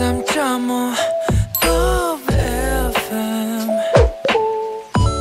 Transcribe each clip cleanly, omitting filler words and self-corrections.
103.5 FM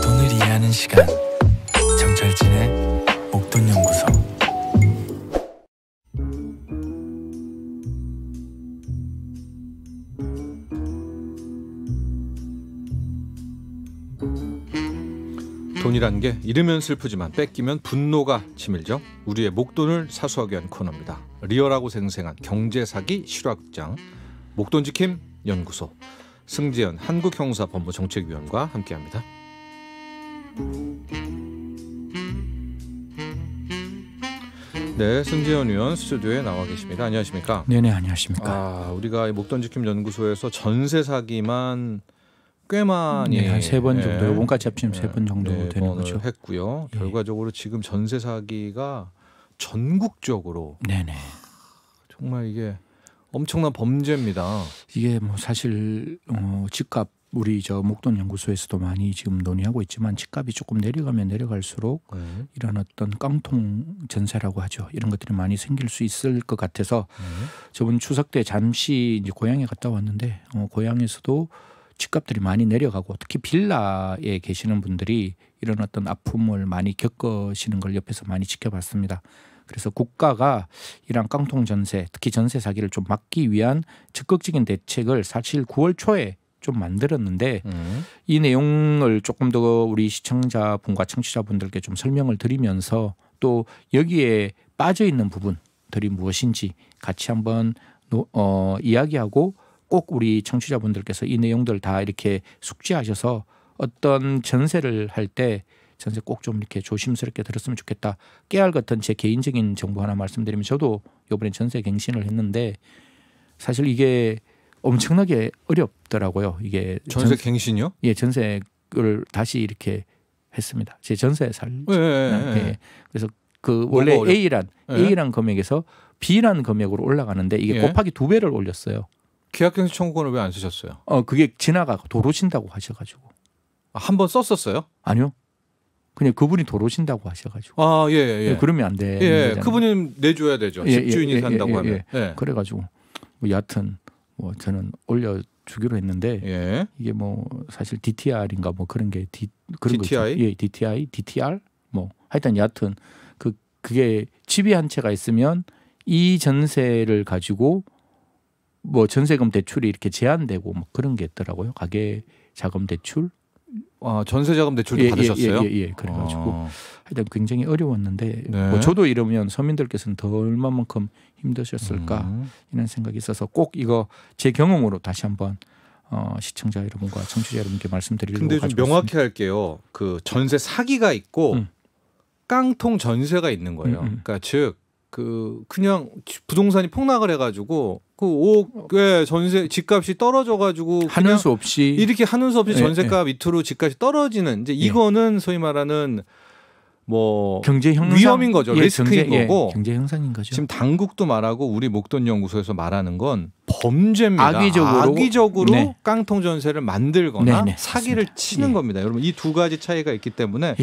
돈을 이해하는 시간 정철진의 목돈연구소. 돈이란 게 잃으면 슬프지만 뺏기면 분노가 치밀죠. 우리의 목돈을 사수하기 위한 코너입니다. 리얼하고 생생한 경제사기 실화극장 목돈지킴 연구소 승재현 한국형사본부 정책위원과 함께합니다. 네, 승재현 위원 스튜디오에 나와 계십니다. 안녕하십니까? 네네, 안녕하십니까? 우리가 목돈지킴 연구소에서 전세 사기만 꽤 많이 한 3번 정도, 이번까지 합치면 3번 정도 되는 거죠. 했고요. 결과적으로 지금 전세 사기가 전국적으로 네네. 정말 이게 엄청난 범죄입니다. 이게 뭐 사실 집값 우리 저 목돈연구소에서도 많이 지금 논의하고 있지만 집값이 조금 내려가면 내려갈수록 이런 어떤 깡통 전세라고 하죠. 이런 것들이 많이 생길 수 있을 것 같아서 저번 추석 때 잠시 이제 고향에 갔다 왔는데 고향에서도 집값들이 많이 내려가고 특히 빌라에 계시는 분들이 이런 어떤 아픔을 많이 겪으시는 걸 옆에서 많이 지켜봤습니다. 그래서 국가가 이런 깡통 전세, 특히 전세 사기를 좀 막기 위한 적극적인 대책을 사실 9월 초에 좀 만들었는데 이 내용을 조금 더 우리 시청자분과 청취자분들께 좀 설명을 드리면서 또 여기에 빠져 있는 부분들이 무엇인지 같이 한번 이야기하고 꼭 우리 청취자분들께서 이 내용들 다 이렇게 숙지하셔서 어떤 전세를 할 때 전세 꼭 좀 이렇게 조심스럽게 들었으면 좋겠다. 깨알 같은 제 개인적인 정보 하나 말씀드리면 저도 이번에 전세 갱신을 했는데 사실 이게 엄청나게 어렵더라고요. 이게 전세 갱신이요? 예, 전세를 다시 이렇게 했습니다. 제 전세 살. 예. 그래서 그 원래 A란 금액에서 B란 금액으로 올라가는데 이게 곱하기 2배를 올렸어요. 계약갱신 청구권을 왜 안 쓰셨어요? 그게 지나가고 도로신다고 하셔가지고. 한 번 썼었어요? 아니요. 그냥 그분이 도로신다고 하셔가지고. 예. 그러면 안 돼. 그분이 내줘야 되죠. 집주인이 산다고 하면. 그래가지고 뭐 여하튼 뭐 저는 올려주기로 했는데 이게 뭐 사실 DTR인가 뭐 그런 게 그런 DTI? 거 있죠. DTI, DTR 뭐 하여튼 여하튼 그게 집이 한 채가 있으면 이 전세를 가지고 뭐 전세금 대출이 이렇게 제한되고 뭐 그런 게 있더라고요. 가계 자금 대출. 전세 자금 대출도 받으셨어요? 예. 그래가지고 하여튼 굉장히 어려웠는데 뭐 저도 이러면 서민들께서는 더 얼마만큼 힘드셨을까 이런 생각이 있어서 꼭 이거 제 경험으로 다시 한번 시청자 여러분과 청취자 여러분께 말씀드리려고 근데 좀 가지고 명확히 할게요. 그 전세 사기가 있고 깡통 전세가 있는 거예요. 그러니까 즉 그냥 부동산이 폭락을 해가지고 그 5억 전세 집값이 떨어져가지고 하는 수 없이 이렇게 하는 수 없이 전세가 밑으로 집값이 떨어지는 이제 이거는 소위 말하는 뭐 경제 형상 위험인 거죠. 리스크인 거고 경제 형상인 거죠. 지금 당국도 말하고 우리 목돈연구소에서 말하는 건 범죄입니다. 악의적으로 깡통 전세를 만들거나 사기를 치는 겁니다. 여러분 이 두 가지 차이가 있기 때문에.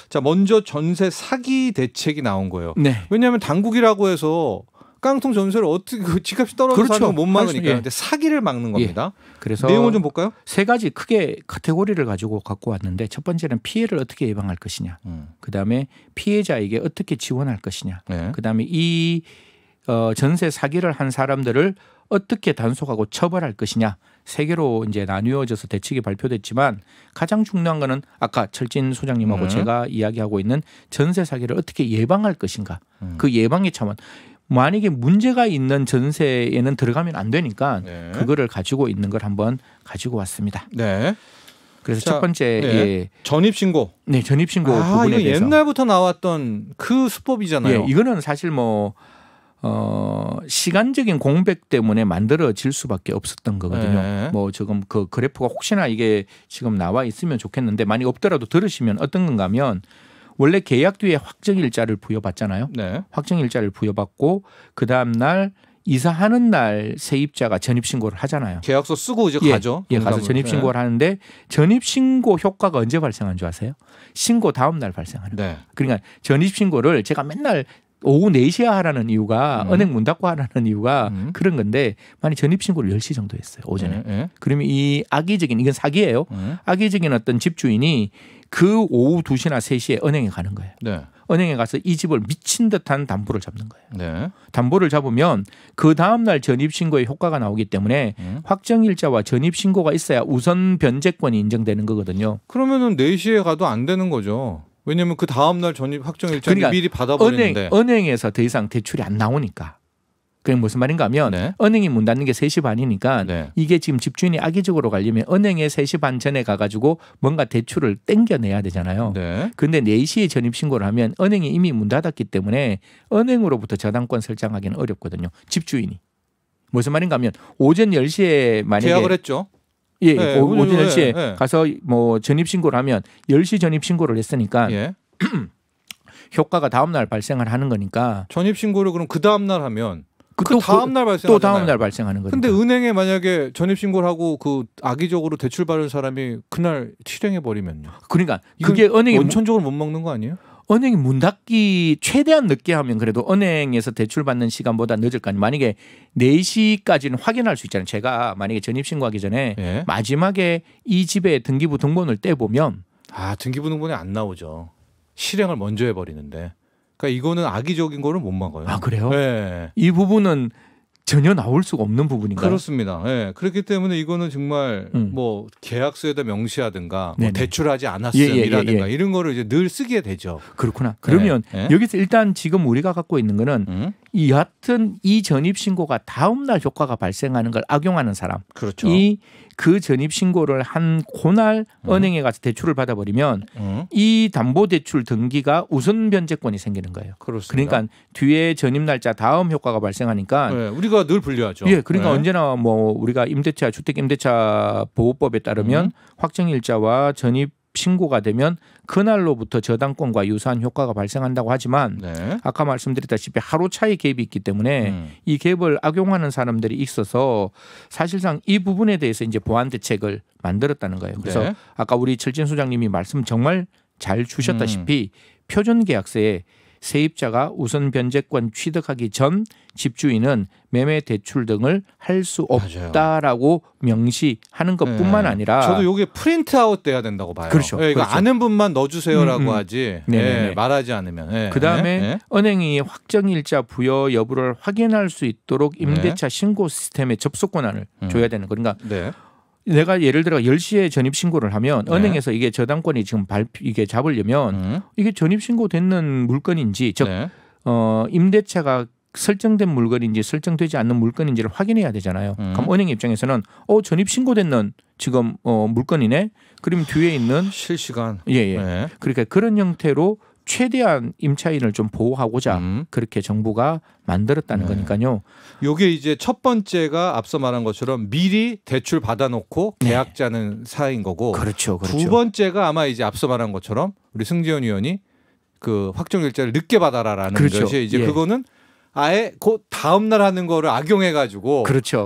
자, 먼저 전세 사기 대책이 나온 거예요. 왜냐하면 당국이라고 해서 깡통 전세를 어떻게 집값이 떨어져서 사는 건 못 막으니까 근데 사기를 막는 겁니다. 그래서 내용을 좀 볼까요? 3가지 크게 카테고리를 가지고 갖고 왔는데 첫 번째는 피해를 어떻게 예방할 것이냐. 그다음에 피해자에게 어떻게 지원할 것이냐. 그다음에 이 전세 사기를 한 사람들을 어떻게 단속하고 처벌할 것이냐. 3개로 이제 나뉘어져서 대책이 발표됐지만 가장 중요한 거는 아까 철진 소장님하고 제가 이야기하고 있는 전세 사기를 어떻게 예방할 것인가. 그 예방의 차원. 만약에 문제가 있는 전세에는 들어가면 안 되니까 그거를 가지고 있는 걸 한번 가지고 왔습니다. 그래서 첫 번째 전입신고. 전입신고 부분에 이거 대해서. 옛날부터 나왔던 그 수법이잖아요. 이거는 사실 뭐 시간적인 공백 때문에 만들어질 수밖에 없었던 거거든요. 뭐 지금 그 그래프가 혹시나 이게 지금 나와 있으면 좋겠는데 만약 없더라도 들으시면 어떤 건가 하면 원래 계약 뒤에 확정일자를 부여받잖아요. 확정일자를 부여받고 그 다음 날 이사하는 날 세입자가 전입신고를 하잖아요. 계약서 쓰고 이제 가죠. 가서 전입신고를 하는데 전입신고 효과가 언제 발생한 줄 아세요? 신고 다음 날 발생하는 거예요. 그러니까 전입신고를 제가 맨날 오후 4시에 하라는 이유가 은행 문 닫고 하라는 이유가 그런 건데 만약 전입신고를 10시 정도 했어요. 오전에. 그러면 이 악의적인 이건 사기예요. 악의적인 어떤 집주인이 그 오후 2시나 3시에 은행에 가는 거예요. 네. 은행에 가서 이 집을 미친 듯한 담보를 잡는 거예요. 네. 담보를 잡으면 그 다음날 전입신고의 효과가 나오기 때문에 확정일자와 전입신고가 있어야 우선 변제권이 인정되는 거거든요. 그러면은 4시에 가도 안 되는 거죠. 왜냐하면 그 다음날 전입 확정일자를 그러니까 미리 받아버리는데. 은행에서 더 이상 대출이 안 나오니까. 그게 무슨 말인가 하면 네. 은행이 문 닫는 게 3시 반이니까 네. 이게 지금 집주인이 악의적으로 가려면 은행에 3시 반 전에 가가지고 뭔가 대출을 땡겨내야 되잖아요. 그런데 네. 4시에 전입신고를 하면 은행이 이미 문 닫았기 때문에 은행으로부터 저당권 설정하기는 어렵거든요. 집주인이. 무슨 말인가 하면 오전 10시에 만약에 계약을 했죠. 예, 네, 오전 10시에 네. 가서 뭐 전입신고를 하면 10시 전입신고를 했으니까 예. 효과가 다음 날 발생을 하는 거니까 전입신고를 그럼 그 다음 날 하면 그 다음 날 발생하잖아요. 또 다음 날 발생하는 거죠. 근데 은행에 만약에 전입신고를 하고 그 악의적으로 대출 받은 사람이 그날 실행해 버리면요. 그러니까 그게 은행이 원천적으로 못 먹는 거 아니에요? 은행이 문 닫기 최대한 늦게 하면 그래도 은행에서 대출 받는 시간보다 늦을 거 아니에요. 만약에 4시까지는 확인할 수 있잖아요. 제가 만약에 전입신고하기 전에 예. 마지막에 이 집의 등기부 등본을 떼보면 등기부 등본이 안 나오죠. 실행을 먼저 해버리는데. 그러니까 이거는 악의적인 거를 못 막아요. 아 그래요? 네. 이 부분은 전혀 나올 수가 없는 부분인가요? 그렇습니다. 네. 그렇기 때문에 이거는 정말 뭐 계약서에다 명시하든가 뭐 대출하지 않았음이라든가 이런 거를 이제 늘 쓰게 되죠. 그렇구나. 그러면 여기서 일단 지금 우리가 갖고 있는 거는 여하튼 이 전입신고가 다음 날 효과가 발생하는 걸 악용하는 사람. 그렇죠. 그 전입신고를 한 그날 은행에 가서 대출을 받아버리면 이 담보대출 등기가 우선 변제권이 생기는 거예요. 그렇습니다. 그러니까 뒤에 전입날짜 다음 효과가 발생하니까 네, 우리가 늘 불리하죠. 예, 그러니까 네. 언제나 뭐 우리가 임대차 주택임대차 보호법에 따르면 확정일자와 전입 신고가 되면 그날로부터 저당권과 유사한 효과가 발생한다고 하지만 네. 아까 말씀드렸다시피 하루 차이 갭이 있기 때문에 이 갭을 악용하는 사람들이 있어서 사실상 이 부분에 대해서 이제 보완 대책을 만들었다는 거예요. 그래서 네. 아까 우리 철진 소장님이 말씀 정말 잘 주셨다시피 표준계약서에 세입자가 우선 변제권 취득하기 전 집주인은 매매 대출 등을 할 수 없다라고 명시하는 것뿐만 아니라 저도 이게 프린트아웃 돼야 된다고 봐요. 그렇죠. 네, 그렇죠. 아는 분만 넣어주세요라고 하지 말하지 않으면. 그다음에 은행이 확정일자 부여 여부를 확인할 수 있도록 임대차 신고 시스템에 접속 권한을 줘야 되는 거. 그러니까 내가 예를 들어 10시에 전입 신고를 하면 은행에서 이게 저당권이 지금 이게 잡으려면 이게 전입 신고되는 물건인지 즉 임대차가 설정된 물건인지 설정되지 않는 물건인지를 확인해야 되잖아요. 그럼 은행 입장에서는 전입 신고되는 지금 물건이네. 그러면 뒤에 있는 실시간 그러니까 그런 형태로 최대한 임차인을 좀 보호하고자 그렇게 정부가 만들었다는 거니까요. 이게 이제 첫 번째가 앞서 말한 것처럼 미리 대출 받아놓고 계약자는 사인 거고, 그렇죠. 두 번째가 아마 이제 앞서 말한 것처럼 우리 승재원 의원이 그 확정일자를 늦게 받아라라는 것이 이제 그거는 아예 그 다음 날 하는 거를 악용해 가지고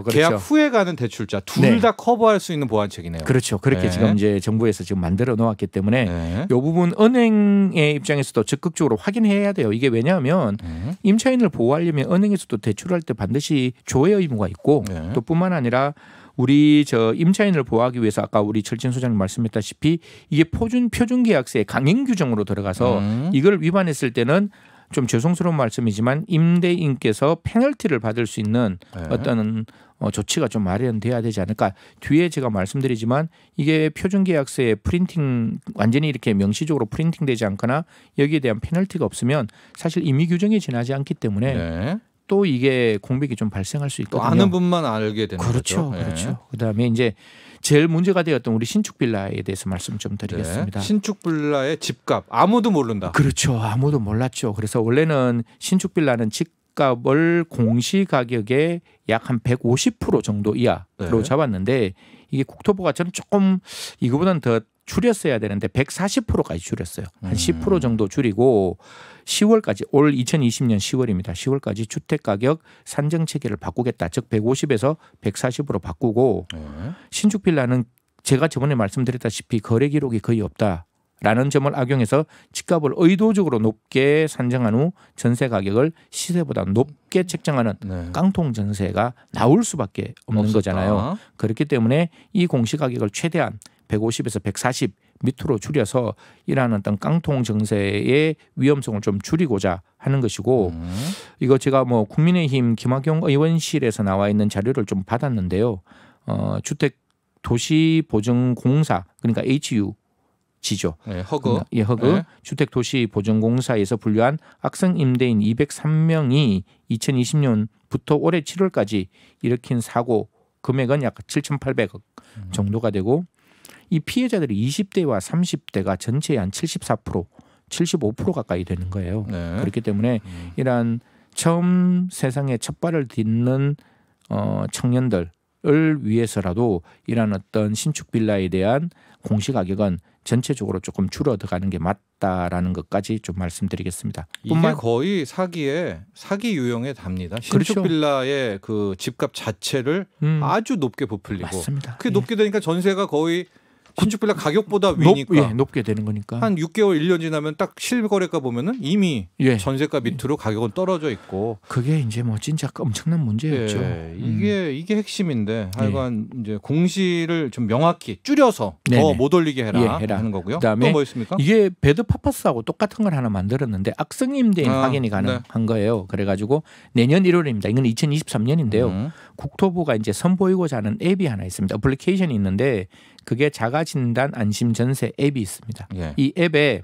계약 후에 가는 대출자 둘 다 커버할 수 있는 보완책이네요. 그렇죠. 그렇게 지금 이제 정부에서 지금 만들어 놓았기 때문에 이 부분 은행의 입장에서도 적극적으로 확인해야 돼요. 이게 왜냐하면 임차인을 보호하려면 은행에서도 대출할 때 반드시 조회 의무가 있고 또 뿐만 아니라 우리 임차인을 보호하기 위해서 아까 우리 철진 소장님 말씀했다시피 이게 표준계약서의 강행 규정으로 들어가서 이걸 위반했을 때는 좀 죄송스러운 말씀이지만 임대인께서 페널티를 받을 수 있는 어떤 조치가 좀 마련돼야 되지 않을까. 뒤에 제가 말씀드리지만 이게 표준계약서에 프린팅 완전히 이렇게 명시적으로 프린팅되지 않거나 여기에 대한 페널티가 없으면 사실 임의 규정이 지나지 않기 때문에 또 이게 공백이 좀 발생할 수 있거든요. 또 아는 분만 알게 되는 거죠. 그렇죠. 그다음에 이제 제일 문제가 되었던 우리 신축 빌라에 대해서 말씀 좀 드리겠습니다. 신축 빌라의 집값 아무도 모른다. 그렇죠. 아무도 몰랐죠. 그래서 원래는 신축 빌라는 집값을 공시 가격의 약 한 150% 정도 이하로 잡았는데 이게 국토부가 저는 조금 이거보다는 더 줄였어야 되는데 140%까지 줄였어요. 한 10% 정도 줄이고 10월까지 올 2020년 10월입니다. 10월까지 주택가격 산정 체계를 바꾸겠다. 즉 150에서 140으로 바꾸고 신축 빌라는 제가 저번에 말씀드렸다시피 거래 기록이 거의 없다. 라는 점을 악용해서 집값을 의도적으로 높게 산정한 후 전세 가격을 시세보다 높게 책정하는 네. 깡통 전세가 나올 수밖에 없는 없었다. 거잖아요. 그렇기 때문에 이 공시가격을 최대한 150에서 140 밑으로 줄여서 이러한 어떤 깡통 전세의 위험성을 좀 줄이고자 하는 것이고 이거 제가 뭐 국민의힘 김학용 의원실에서 나와 있는 자료를 좀 받았는데요. 주택도시보증공사 그러니까 HU 지죠. 네, 허그. 예, 허그. 네. 주택도시보증공사에서 분류한 악성 임대인 203명이 2020년부터 올해 7월까지 일으킨 사고 금액은 약 7,800억 정도가 되고 이 피해자들이 20대와 30대가 전체의 한 74%, 75% 가까이 되는 거예요. 네. 그렇기 때문에 이러한 처음 세상에 첫 발을 딛는 청년들을 위해서라도 이러한 어떤 신축 빌라에 대한 공시가격은 전체적으로 조금 줄어들어가는 게 맞다라는 것까지 좀 말씀드리겠습니다. 이게 거의 사기 유형에 답니다. 신축 그렇죠. 빌라의 그 집값 자체를 아주 높게 부풀리고 맞습니다. 그게 높게 되니까 전세가 거의 신축 빌라 가격보다 위니까 높게 되는 거니까 한 6개월 1년 지나면 딱 실거래가 보면은 이미 전세가 밑으로 가격은 떨어져 있고 그게 이제 뭐 진짜 엄청난 문제였죠. 이게 핵심인데 하여간 이제 공시를 좀 명확히 줄여서 더 못 올리게 해라 하는 거고요. 그다음에 또 뭐 있습니까? 이게 배드파파스하고 똑같은 걸 하나 만들었는데 악성 임대인 확인이 가능한 거예요. 그래가지고 내년 1월입니다. 이건 2023년인데요. 국토부가 이제 선보이고자 하는 앱이 하나 있습니다. 어플리케이션이 있는데 그게 자가진단 안심전세 앱이 있습니다. 이 앱에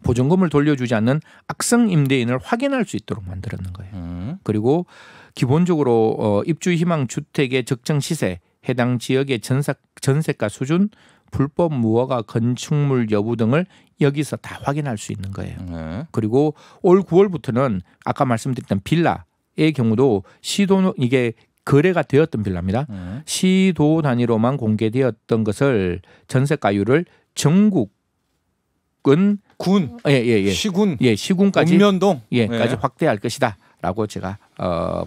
보증금을 돌려주지 않는 악성 임대인을 확인할 수 있도록 만들었는 거예요. 그리고 기본적으로 입주 희망 주택의 적정 시세, 해당 지역의 전세가 수준, 불법 무허가 건축물 여부 등을 여기서 다 확인할 수 있는 거예요. 그리고 올 9월부터는 아까 말씀드렸던 빌라의 경우도 이게 거래가 되었던 빌라입니다. 시도 단위로만 공개되었던 것을 전세가율을 전국은 시군까지 읍면동 까지 확대할 것이다라고 제가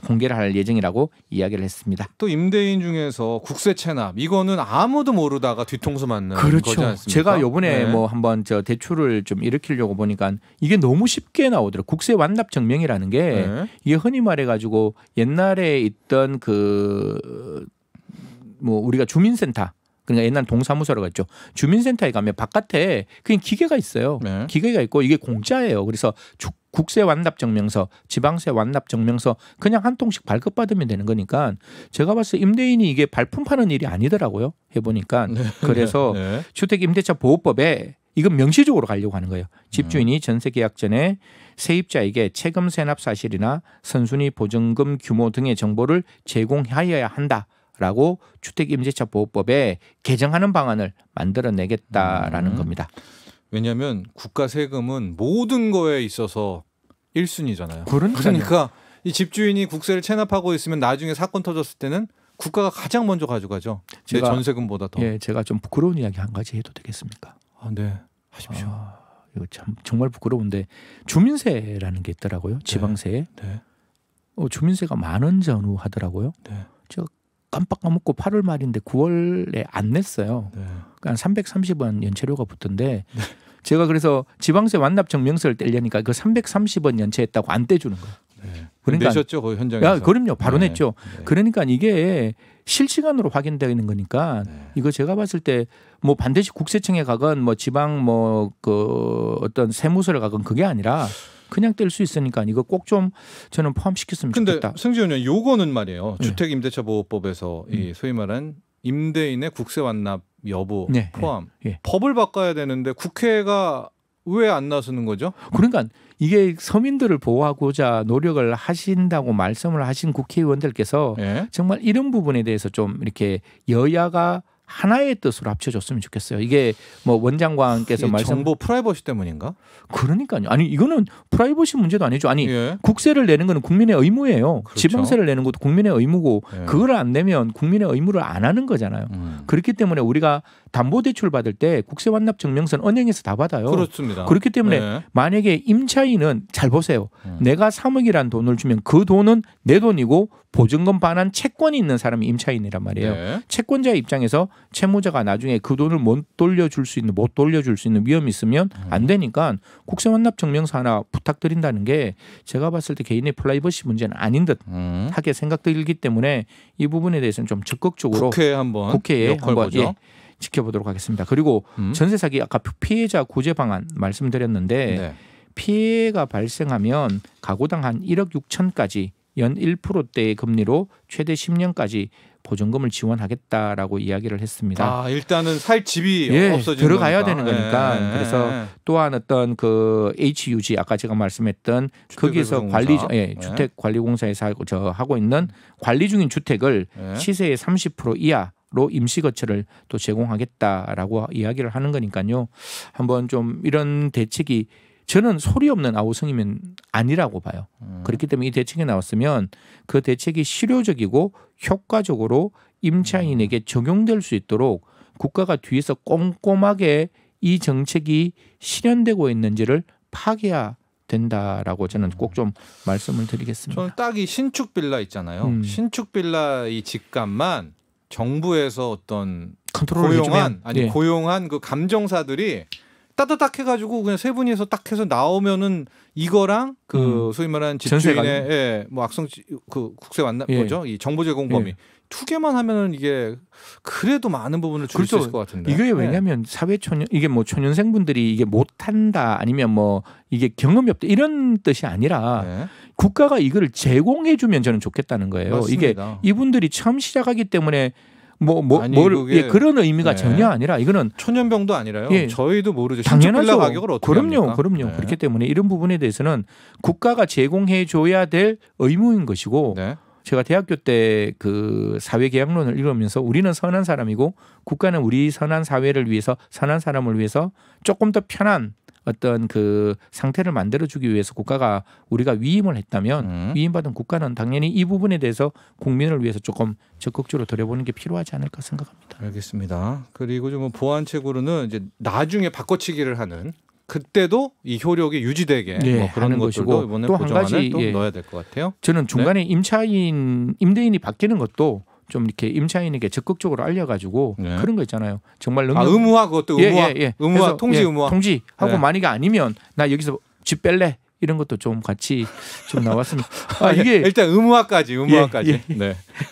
공개를 할 예정이라고 이야기를 했습니다. 또 임대인 중에서 국세 체납 이거는 아무도 모르다가 뒤통수 맞는 그렇죠. 거지 않습니까? 제가 이번에 뭐 한번 저 대출을 좀 일으키려고 보니까 이게 너무 쉽게 나오더라고요. 국세 완납 증명이라는 게 이게 흔히 말해가지고 옛날에 있던 그 뭐 우리가 주민센터 그러니까 옛날 동사무소라고 했죠. 주민센터에 가면 바깥에 그냥 기계가 있어요. 기계가 있고 이게 공짜예요. 그래서 국세 완납 증명서, 지방세 완납 증명서 그냥 한 통씩 발급받으면 되는 거니까 제가 봤을 때 임대인이 이게 발품 파는 일이 아니더라고요. 해보니까. 그래서 주택임대차 보호법에 이건 명시적으로 가려고 하는 거예요. 집주인이 전세 계약 전에 세입자에게 세금 세납 사실이나 선순위 보증금 규모 등의 정보를 제공하여야 한다라고 주택임대차 보호법에 개정하는 방안을 만들어내겠다라는 겁니다. 왜냐하면 국가 세금은 모든 거에 있어서 1순위잖아요. 그러니까요. 그러니까 이 집주인이 국세를 체납하고 있으면 나중에 사건 터졌을 때는 국가가 가장 먼저 가져가죠. 내 전세금보다 더. 예, 제가 좀 부끄러운 이야기 한 가지 해도 되겠습니까? 네, 하십시오. 이거 참 정말 부끄러운데 주민세라는 게 있더라고요. 지방세에. 주민세가 10,000원 전후 하더라고요. 제가 깜빡 까먹고 8월 말인데 9월에 안 냈어요. 그러니까 330원 연체료가 붙던데 제가 그래서 지방세 완납 증명서를 떼려니까 그 330원 연체했다고 안 떼주는 거예요. 그러니까 내셨죠, 그 현장에서. 그럼요, 바로 냈죠. 그러니까 이게 실시간으로 확인되는 거니까 이거 제가 봤을 때 뭐 반드시 국세청에 가건 뭐 지방 뭐 그 어떤 세무서를 가건 그게 아니라 그냥 뗄 수 있으니까 이거 꼭 좀 저는 포함시켰으면 좋겠다. 근데 승진 의원 요거는 말이에요. 주택임대차보호법에서 이 소위 말한 임대인의 국세 완납 여부 포함 법을 바꿔야 되는데 국회가 왜 안 나서는 거죠? 그러니까 이게 서민들을 보호하고자 노력을 하신다고 말씀을 하신 국회의원들께서 정말 이런 부분에 대해서 좀 이렇게 여야가 하나의 뜻으로 합쳐줬으면 좋겠어요. 이게 뭐 원장관께서 정보 프라이버시 때문인가? 그러니까요. 아니 이거는 프라이버시 문제도 아니죠. 아니 국세를 내는 거는 국민의 의무예요. 그렇죠. 지방세를 내는 것도 국민의 의무고 그걸 안 내면 국민의 의무를 안 하는 거잖아요. 그렇기 때문에 우리가 담보대출 받을 때 국세완납증명서는 은행에서 다 받아요. 그렇습니다. 그렇기 때문에 만약에 임차인은 잘 보세요. 내가 3억이라는 돈을 주면 그 돈은 내 돈이고 보증금 반환 채권이 있는 사람이 임차인이란 말이에요. 채권자 입장에서 채무자가 나중에 그 돈을 못 돌려줄 수 있는 위험이 있으면 안 되니까 국세완납증명서 하나 부탁드린다는 게 제가 봤을 때 개인의 프라이버시 문제는 아닌 듯 하게 생각들기 때문에 이 부분에 대해서는 좀 적극적으로 국회에 한번 지켜보도록 하겠습니다. 그리고 전세 사기 아까 피해자 구제 방안 말씀드렸는데 피해가 발생하면 가구당 한 1억 6천까지 연 1%대의 금리로 최대 10년까지 보증금을 지원하겠다라고 이야기를 했습니다. 일단은 살 집이 없어지는 들어가야 되는 거니까. 그래서 또한 어떤 그 HUG 아까 제가 말씀했던 거기에서 주택관리공사에서 하고 있는 관리 중인 주택을 시세의 30% 이하로 임시거처를 또 제공하겠다라고 이야기를 하는 거니까요. 한번 좀 이런 대책이 저는 소리 없는 아우성이면 아니라고 봐요. 그렇기 때문에 이 대책이 나왔으면 그 대책이 실효적이고 효과적으로 임차인에게 적용될 수 있도록 국가가 뒤에서 꼼꼼하게 이 정책이 실현되고 있는지를 파악해야 된다라고 저는 꼭 좀 말씀을 드리겠습니다. 저는 딱 이 신축 빌라 있잖아요. 신축 빌라 이 집값만 정부에서 어떤 고용한 그 감정사들이 따다닥 해가지고 그냥 세 분이서 딱 해서 나오면은 이거랑 그 소위 말하는 집주인의 뭐 악성 그 국세 완납 뭐죠? 이 정보 제공 범위 두 개만 하면은 이게 그래도 많은 부분을 줄일 수 있을 것 같은데. 이게 왜냐하면 사회초년 이게 뭐 초년생분들이 이게 못한다 아니면 뭐 이게 경험이 없다 이런 뜻이 아니라 국가가 이거를 제공해주면 저는 좋겠다는 거예요. 맞습니다. 이게 이분들이 처음 시작하기 때문에 그런 의미가 전혀 아니라 이거는 초년병도 아니라요. 저희도 모르죠. 당연하죠. 신축 빌라 가격을 어떻게 합니까? 그럼요. 그렇기 때문에 이런 부분에 대해서는 국가가 제공해 줘야 될 의무인 것이고 제가 대학교 때 그 사회계약론을 읽으면서 우리는 선한 사람이고 국가는 우리 선한 사회를 위해서 선한 사람을 위해서 조금 더 편한 어떤 그 상태를 만들어주기 위해서 국가가 우리가 위임을 했다면 위임받은 국가는 당연히 이 부분에 대해서 국민을 위해서 조금 적극적으로 들여보는 게 필요하지 않을까 생각합니다. 알겠습니다. 그리고 좀 보완책으로는 이제 나중에 바꿔치기를 하는 그때도 이 효력이 유지되게 뭐 그런 것들도 이번에 또 한 가지 또 넣어야 될 것 같아요. 저는 중간에 임대인이 바뀌는 것도 좀 이렇게 임차인에게 적극적으로 알려가지고 그런 거 있잖아요. 정말 의무화 그것도 의무화 통지 의무화 통지하고 만약에 아니면 나 여기서 집 뺄래 이런 것도 좀 같이 좀 나왔으면 이게 일단 의무화까지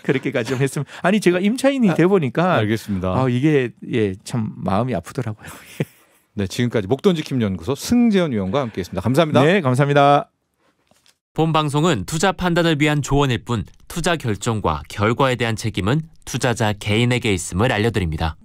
그렇게까지 좀 했으면 아니 제가 임차인이 돼 보니까 알겠습니다. 이게 참 마음이 아프더라고요. 네, 지금까지 목돈지킴연구소 승재원 위원과 함께했습니다. 감사합니다. 네, 감사합니다. 본 방송은 투자 판단을 위한 조언일 뿐 투자 결정과 결과에 대한 책임은 투자자 개인에게 있음을 알려드립니다.